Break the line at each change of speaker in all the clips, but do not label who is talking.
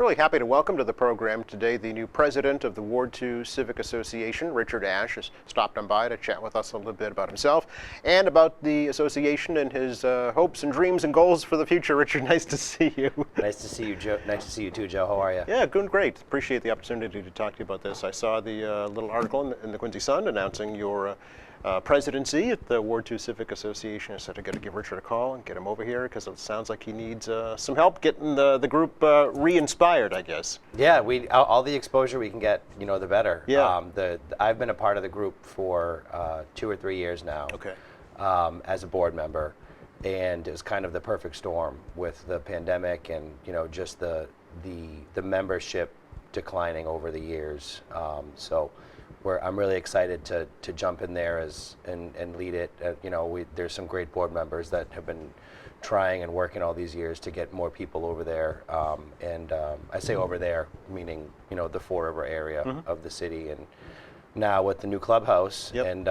really happy to welcome to the program today the new president of the Ward 2 Civic Association, Richard Ashe, has stopped on by to chat with us a little bit about himself and about the association and his hopes and dreams and goals for the future. Richard, nice to see you.
Nice to see you, Joe. Nice to see you too, Joe. How are you?
Yeah, doing great. Appreciate the opportunity to talk to you about this. I saw the little article in the Quincy Sun announcing your presidency at the Ward 2 Civic Association. I said I got to give Richard a call and get him over here because it sounds like he needs some help getting the group re-inspired, I guess.
Yeah, all the exposure we can get, the better.
Yeah.
I've been a part of the group for 2 or 3 years now.
Okay.
As a board member, and it was kind of the perfect storm with the pandemic and just the membership declining over the years. So I'm really excited to jump in there and lead it. There's some great board members that have been trying and working all these years to get more people over there. I say over there, meaning the Fall River area of the city. And now with the new clubhouse and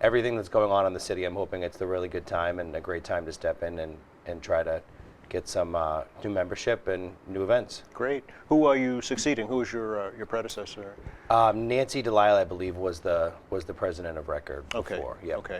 everything that's going on in the city, I'm hoping it's a really good time and a great time to step in and try to get some new membership and new events.
Great. Who are you succeeding? Who is your predecessor?
Nancy Delisle, I believe, was the president of record before.
Yep. Okay.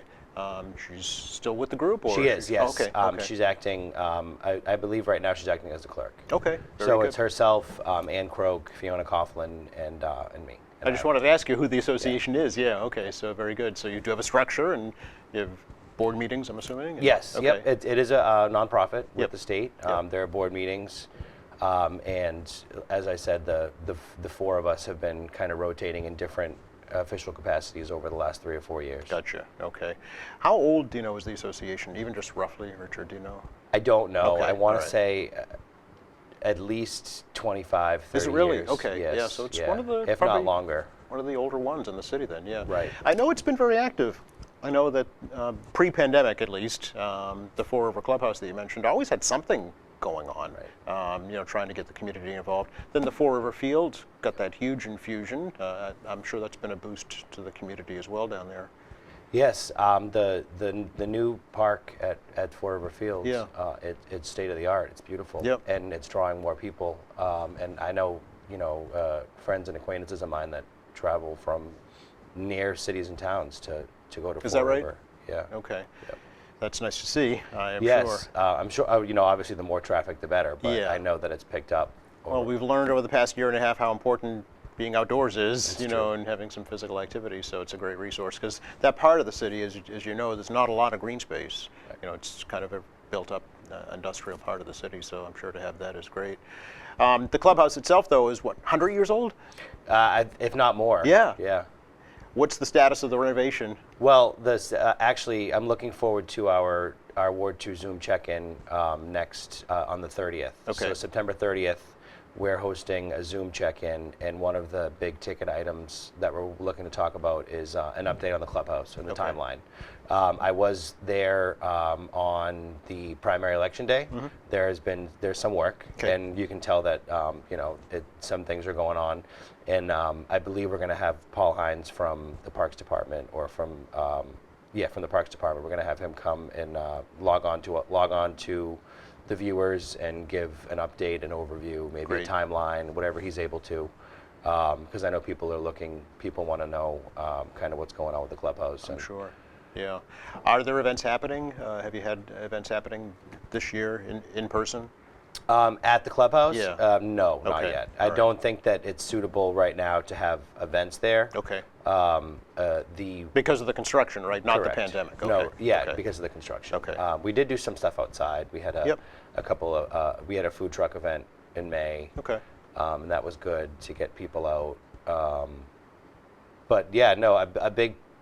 She's still with the group, or
she is? Yes.
Okay.
She's acting. I believe right now she's acting as the clerk.
Okay. Very
so
good.
It's herself, Ann Krogh, Fiona Coughlin, and me.
I just wanted to ask you who the association is. Yeah. Okay. So very good. So you do have a structure and you have board meetings, I'm assuming?
Yes.
Okay.
Yep. It is a nonprofit with
Yep.
the state.
Yep.
There are board meetings, and as I said, the four of us have been kind of rotating in different official capacities over the last 3 or 4 years.
Gotcha. Okay. How old is the association? Even just roughly, Richard? Do you know?
I don't know.
Okay.
I want
All
to
right.
say at least 25, 30
Is it really?
years.
Okay.
Yes.
Yeah. So it's
Yeah.
one of the
if
probably
not longer.
one of the older ones in the city. Then, yeah.
Right.
I know it's been very active. I know that pre-pandemic, at least, the Fall River Clubhouse that you mentioned always had something going on.
Right.
Trying to get the community involved. Then the Fall River Field got that huge infusion. I'm sure that's been a boost to the community as well down there.
Yes, the new park at Fall River Fields.
Yeah.
It's state of the art. It's beautiful.
Yep.
And it's drawing more people. And I know friends and acquaintances of mine that travel from near cities and towns to go to
Is
Fall
that right?
River. Yeah.
Okay.
Yep.
That's nice to see. I'm
Yes,
sure.
I'm sure. Obviously, the more traffic, the better. But
Yeah.
I know that it's picked up.
Well, we've learned over the past year and a half how important being outdoors is,
That's true.
and having some physical activity. So it's a great resource because that part of the city, as you know, there's not a lot of green space. It's kind of a built-up industrial part of the city. So I'm sure to have that is great. The clubhouse itself, though, is what, 100 years old?
If not more.
Yeah.
Yeah.
What's the status of the renovation?
Well, actually, I'm looking forward to our Ward 2 Zoom check-in next on the 30th.
Okay.
So September 30th, we're hosting a Zoom check-in, and one of the big ticket items that we're looking to talk about is an update on the clubhouse and the
Okay.
timeline. I was there on the primary election day. There's some work,
Okay.
and you can tell that some things are going on, and I believe we're going to have Paul Hines from the Parks Department, or from the Parks Department. We're going to have him come and log on to the viewers and give an update, an overview, maybe
Great.
a timeline, whatever he's able to. Because I know people want to know kind of what's going on with the clubhouse.
I'm sure. Yeah. Are there events happening? Have you had events happening this year in person?
At the clubhouse?
Yeah.
No, not
Okay.
yet.
All
I
right.
don't think that it's suitable right now to have events there.
Okay.
The
Because of the construction, right? Not
Correct.
the pandemic.
No,
Okay.
yeah,
Okay.
because of the construction.
Okay.
We did do some stuff outside. We had
Yep.
a couple of we had a food truck event in May.
Okay.
And that was good to get people out. But yeah, no,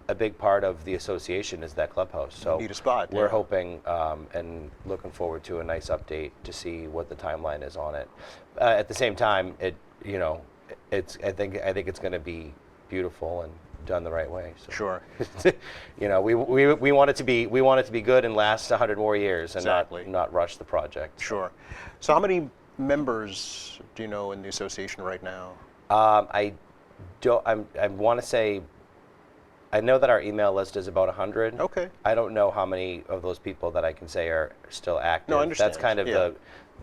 a big part of the association is that clubhouse. So
Need a spot,
we're
yeah.
hoping and looking forward to a nice update to see what the timeline is on it. At the same time, I think it's going to be beautiful and done the right way. So.
Sure.
We want it to be good and last 100 more years, and
Exactly.
not rush the project.
Sure. So how many members do you know in the association right now?
I want to say, I know that our email list is about 100.
Okay.
I don't know how many of those people that I can say are still active.
No, I understand.
That's kind of
Yeah.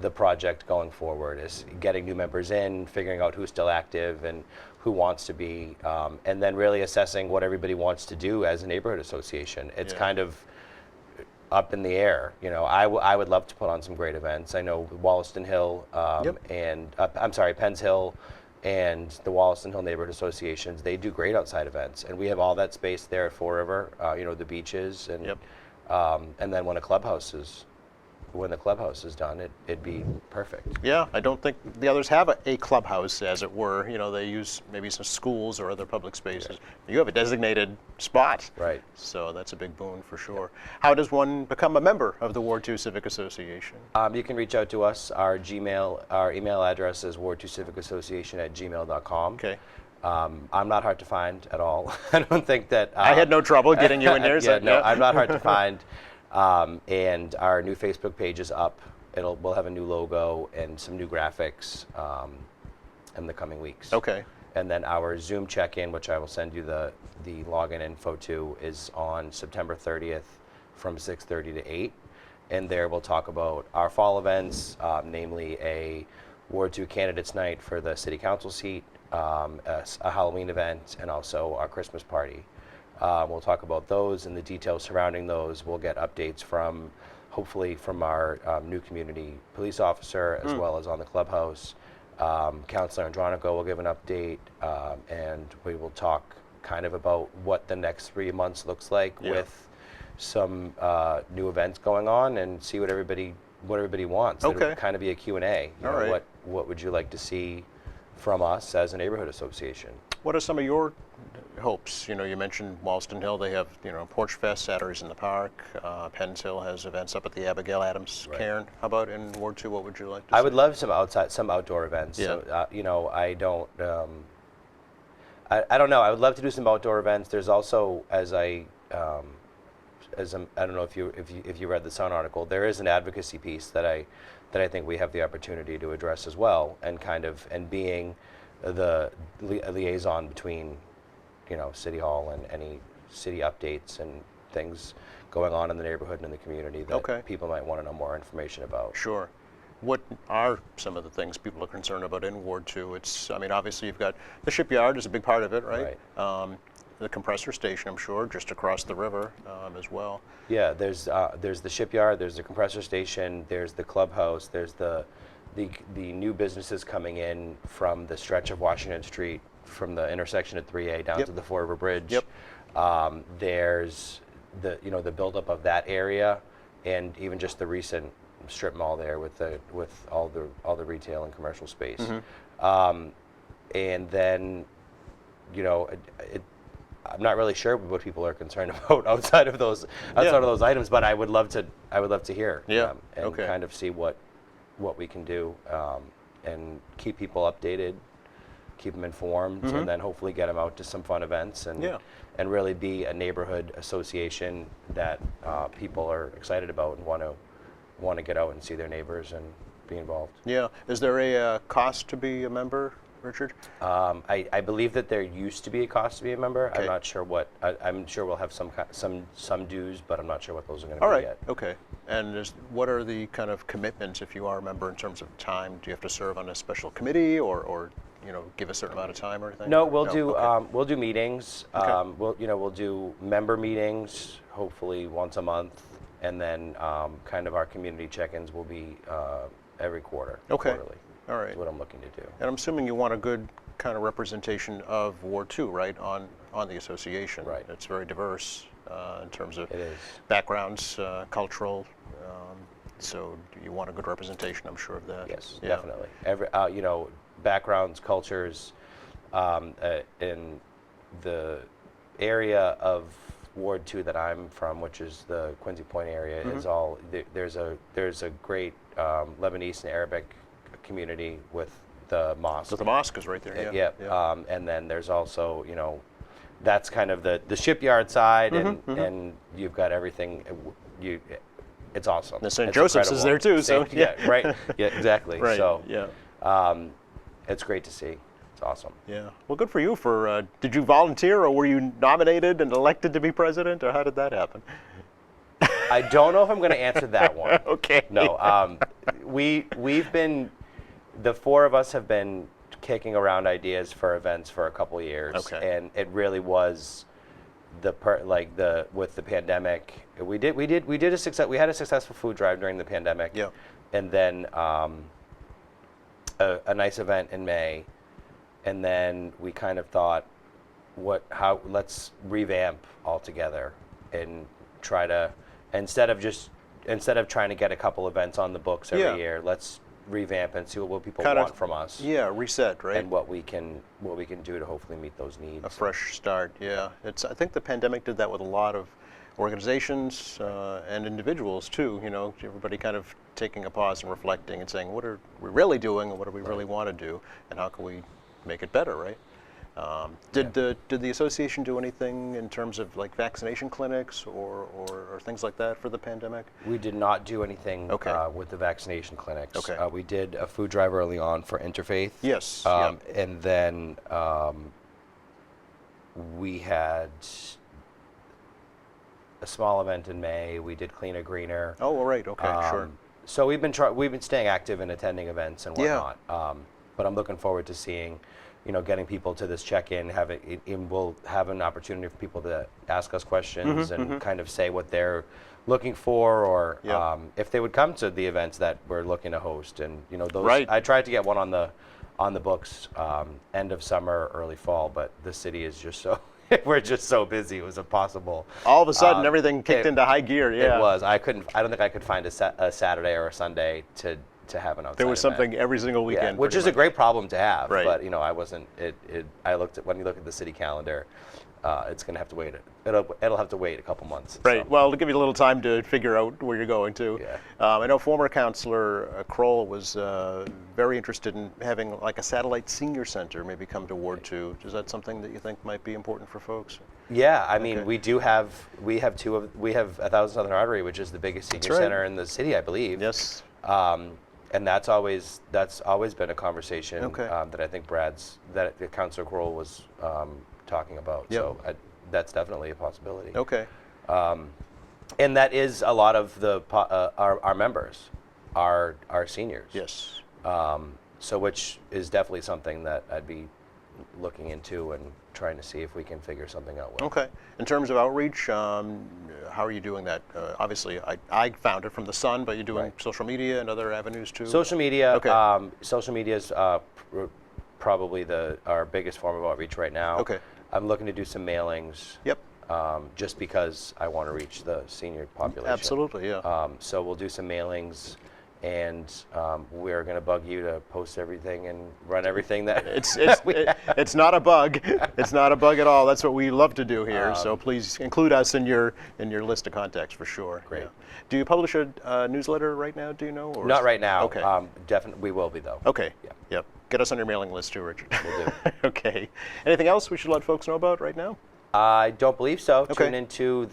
the project going forward, is getting new members in, figuring out who's still active and who wants to be, and then really assessing what everybody wants to do as a neighborhood association. It's
Yeah.
kind of up in the air. You know, I would love to put on some great events. I know Wollaston Hill
Yep.
and Penns Hill and the Wollaston Hill Neighborhood Associations, they do great outside events, and we have all that space there at Fall River. You know, the beaches, and
Yep.
and then when the clubhouse is done, it'd be perfect.
Yeah, I don't think the others have a clubhouse, as it were. You know, they use maybe some schools or other public spaces. You have a designated spot.
Right.
So that's a big boon for sure. How does one become a member of the Ward 2 Civic Association?
You can reach out to us. Our email address is ward2civicassociation@gmail.com.
Okay.
I'm not hard to find at all. I don't think that.
I had no trouble getting you in there.
Yeah, no, I'm not hard to find. And our new Facebook page is up. We'll have a new logo and some new graphics in the coming weeks.
Okay.
And then our Zoom check-in, which I will send you the login info to, is on September 30th from 6:30 to 8. And there we'll talk about our fall events, namely a Ward 2 Candidates Night for the City Council seat, a Halloween event, and also our Christmas party. We'll talk about those and the details surrounding those. We'll get updates hopefully from our new community police officer, as well as on the clubhouse. Councilor Andronico will give an update, and we will talk kind of about what the next 3 months looks like, with some new events going on, and see what everybody wants.
Okay.
It'll kind of be a Q&A. You
All
know,
right.
What would you like to see from us as a neighborhood association?
What are some of your hopes? You know, you mentioned Wollaston Hill. They have, you know, Porch Fest, Saturdays in the Park. Penns Hill has events up at the Abigail Adams
Right.
Cairn. How about in Ward 2? What would you like to see?
I would love some outdoor events.
Yeah.
So, you know, I don't know. I don't would love to do some outdoor events. There's also, I don't know if you read the Sun article, there is an advocacy piece that I think we have the opportunity to address as well, and being the liaison between, you know, City Hall and any city updates and things going on in the neighborhood and in the community that
Okay.
people might want to know more information about.
Sure. What are some of the things people are concerned about in Ward 2? I mean, obviously you've got the shipyard is a big part of it, right? The compressor station, I'm sure, just across the river as well.
Yeah, there's the shipyard, there's the compressor station, there's the clubhouse, there's the new businesses coming in from the stretch of Washington Street, from the intersection at 3A down
Yep.
to the Fall River Bridge.
Yep.
There's the buildup of that area, and even just the recent strip mall there with all the retail and commercial space.
Mm-hmm.
And then, you know, I'm not really sure what people are concerned about outside of those items, but I would love to hear,
Yeah.
and
Okay.
kind of see what we can do, and keep people updated, keep them informed, and then hopefully get them out to some fun events, and
Yeah.
and really be a neighborhood association that people are excited about and want to get out and see their neighbors and be involved.
Yeah. Is there a cost to be a member, Richard?
I believe that there used to be a cost to be a member.
Okay.
I'm not sure what. I'm sure we'll have some dues, but I'm not sure what those are going to
All
be
right.
yet.
Okay. And what are the kind of commitments if you are a member in terms of time? Do you have to serve on a special committee, or you know, give a certain amount of time or anything?
No, we'll do
Okay.
we'll do meetings.
Okay.
We'll do member meetings, hopefully once a month, and then kind of our community check-ins will be every quarter.
Okay.
Quarterly.
All right.
Is what I'm looking to do.
And I'm assuming you want a good kind of representation of Ward 2, right, on the association.
Right.
It's very diverse in terms of
It is.
backgrounds, cultural. So you want a good representation, I'm sure of that.
Yes,
Yeah.
definitely. Every backgrounds, cultures, in the area of Ward 2 that I'm from, which is the Quincy Point area, is all there's a great Lebanese and Arabic community with the mosque.
So the mosque is right there.
Yeah.
Yeah.
And then there's also, that's kind of the shipyard side, and you've got everything. It's awesome.
The St.
It's
Joseph's is there
incredible.
too, so
yeah, right. Yeah, exactly.
Right.
So
yeah.
it's great to see. It's awesome.
Yeah. Well, good for you. Did you volunteer, or were you nominated and elected to be president, or how did that happen?
I don't know if I'm going to answer that one.
Okay.
No. we've been, the four of us have been kicking around ideas for events for a couple years,
Okay.
and it really was with the pandemic, we had a successful food drive during the pandemic,
Yeah.
and then a nice event in May, and then we kind of thought, let's revamp altogether and try to, instead of trying to get a couple events on the books every
Yeah.
year, let's revamp and see what people
Kind of-
want from us,
Yeah, reset, right?
and what we can do to hopefully meet those needs.
A fresh start, yeah. I think the pandemic did that with a lot of organizations and individuals too. Everybody kind of taking a pause and reflecting and saying, what are we really doing, and what do we really want to do, and how can we make it better, right? Did the association do anything in terms of like vaccination clinics or things like that for the pandemic?
We did not do anything
Okay.
with the vaccination clinics.
Okay.
We did a food drive early on for Interfaith.
Yes. Yeah.
And then we had a small event in May. We did Cleaner Greener.
Oh, all right. Okay. Sure.
So we've been staying active and attending events and
Yeah.
whatnot. But I'm looking forward to seeing, getting people to this check-in. We'll have an opportunity for people to ask us questions and kind of say what they're looking for, or
Yeah.
if they would come to the events that we're looking to host. And those.
Right.
I tried to get one on the books end of summer, early fall, but the city is just so. We're just so busy. It was impossible.
All of a sudden, everything kicked
it-
into high gear. Yeah.
It was. I don't think I could find a Saturday or a Sunday to have an outside
There was
event.
something every single
Yeah,
weekend.
which
pretty
is a
much.
great problem to have.
Right.
But I wasn't. When you look at the city calendar, it's going to have to wait. It'll have to wait a couple months.
Right.
So.
Well, to give you a little time to figure out where you're going to.
Yeah.
I know former councillor Kroll was very interested in having like a satellite senior center maybe come to Ward 2. Is that something that you think might be important for folks?
Yeah, I mean,
Okay.
we have 1,000 Southern Artery, which is the biggest senior
right.
center in the city, I believe.
Yes.
And that's always been a conversation
Okay.
that I think that Councilor Kroll was talking about.
Yep.
So that's definitely a possibility.
Okay.
And that is a lot of our members, our seniors.
Yes.
So which is definitely something that I'd be looking into and trying to see if we can figure something out with.
Okay. In terms of outreach, how are you doing that? Obviously, I found it from the Sun, but you're doing
Right.
social media and other avenues too?
Social media.
Okay.
Social media is probably our biggest form of outreach right now.
Okay.
I'm looking to do some mailings.
Yep.
Just because I want to reach the senior population.
Absolutely, yeah.
So we'll do some mailings, and we're going to bug you to post everything and run everything that
It's not a bug. It's not a bug at all. That's what we love to do here. So please include us in your list of contacts for sure.
Great.
Yeah. Do you publish a newsletter right now? Do you know? Or
Not right now.
Okay.
Definitely, we will be though.
Okay.
Yeah.
Yep. Get us on your mailing list too, Richard.
Will do.
Okay. Anything else we should let folks know about right now?
I don't believe so.
Okay.
Tune into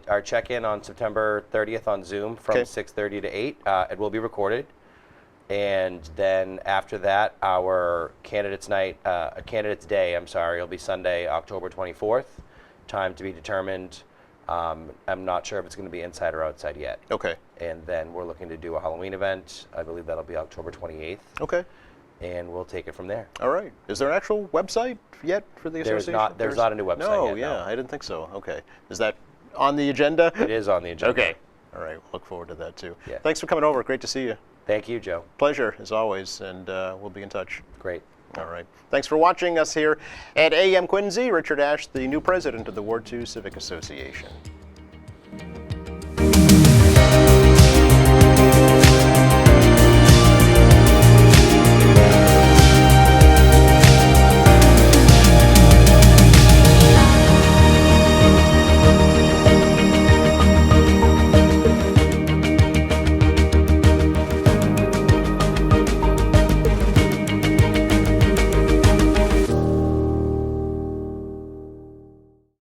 our check-in on September 30th on Zoom from
Okay.
6:30 to 8. It will be recorded. And then after that, our Candidates Day, will be Sunday, October 24th. Time to be determined. I'm not sure if it's going to be inside or outside yet.
Okay.
And then we're looking to do a Halloween event. I believe that'll be October 28th.
Okay.
And we'll take it from there.
All right. Is there an actual website yet for the
There's
association?
there's not a new website
No,
yet,
yeah,
no.
I didn't think so. Okay. Is that on the agenda?
It is on the agenda.
Okay. All right. We'll look forward to that too.
Yeah.
Thanks for coming over. Great to see you.
Thank you, Joe.
Pleasure, as always, and we'll be in touch.
Great.
All right. Thanks for watching us here at AM Quincy. Richard Ashe, the new president of the Ward 2 Civic Association.